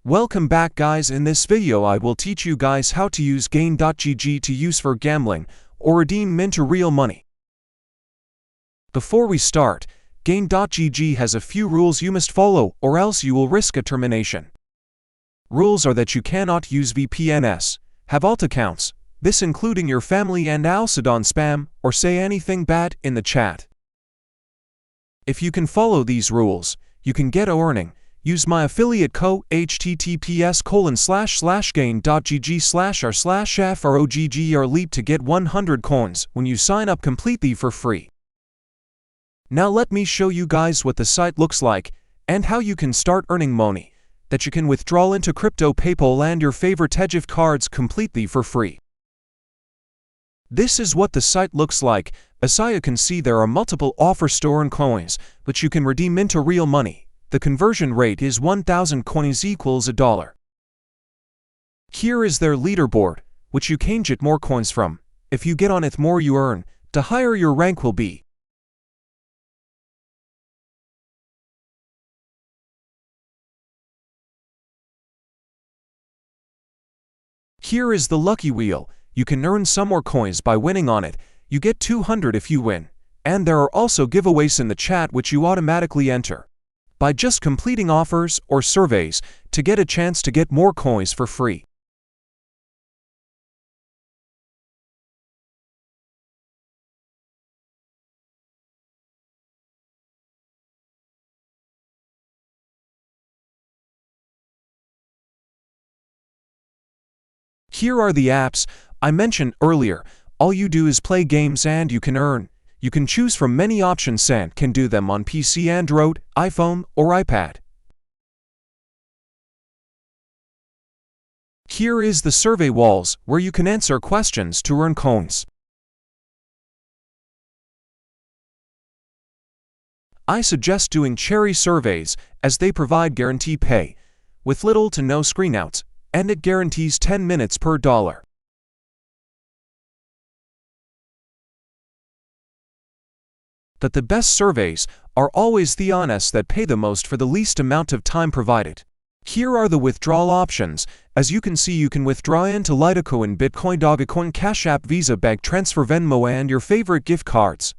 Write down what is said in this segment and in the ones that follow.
Welcome back guys. In this video I will teach you guys how to use Gain.gg to use for gambling or redeem into real money. Before we start, Gain.gg has a few rules you must follow or else you will risk a termination. Rules are that you cannot use VPNs, have alt accounts, this including your family, and also don't spam or say anything bad in the chat. If you can follow these rules, you can get earning. Use my affiliate code https://gain.gg/r/frogg to get 100 coins when you sign up completely for free. Now let me show you guys what the site looks like and how you can start earning money that you can withdraw into crypto, PayPal and your favorite gift cards completely for free. This is what the site looks like. As you can see, there are multiple offers to earn coins, but you can redeem into real money. The conversion rate is 1,000 coins equals $1. Here is their leaderboard, which you can get more coins from. If you get on it, more you earn, the higher your rank will be. Here is the lucky wheel. You can earn some more coins by winning on it. You get 200 if you win. And there are also giveaways in the chat which you automatically enter by just completing offers or surveys to get a chance to get more coins for free. Here are the apps I mentioned earlier. All you do is play games and you can earn. You can choose from many options and can do them on PC, Android, iPhone, or iPad. Here is the survey walls where you can answer questions to earn coins. I suggest doing cherry surveys as they provide guarantee pay with little to no screenouts, and it guarantees 10 minutes per dollar. But the best surveys are always the honest that pay the most for the least amount of time provided. Here are the withdrawal options. As you can see, you can withdraw into Litecoin, Bitcoin, Dogecoin, Cash App, Visa, bank transfer, Venmo, and your favorite gift cards.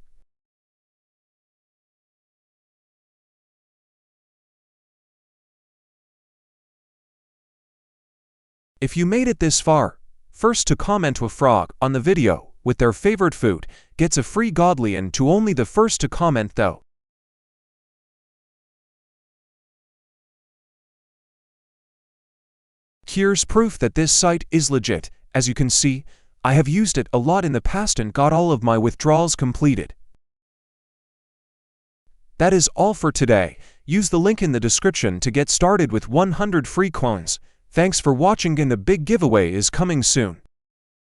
If you made it this far, first to comment with frog on the video with their favorite food gets a free godly, and to only the first to comment though. Here's proof that this site is legit. As you can see, I have used it a lot in the past and got all of my withdrawals completed. That is all for today. Use the link in the description to get started with 100 free coins. Thanks for watching, and a big giveaway is coming soon.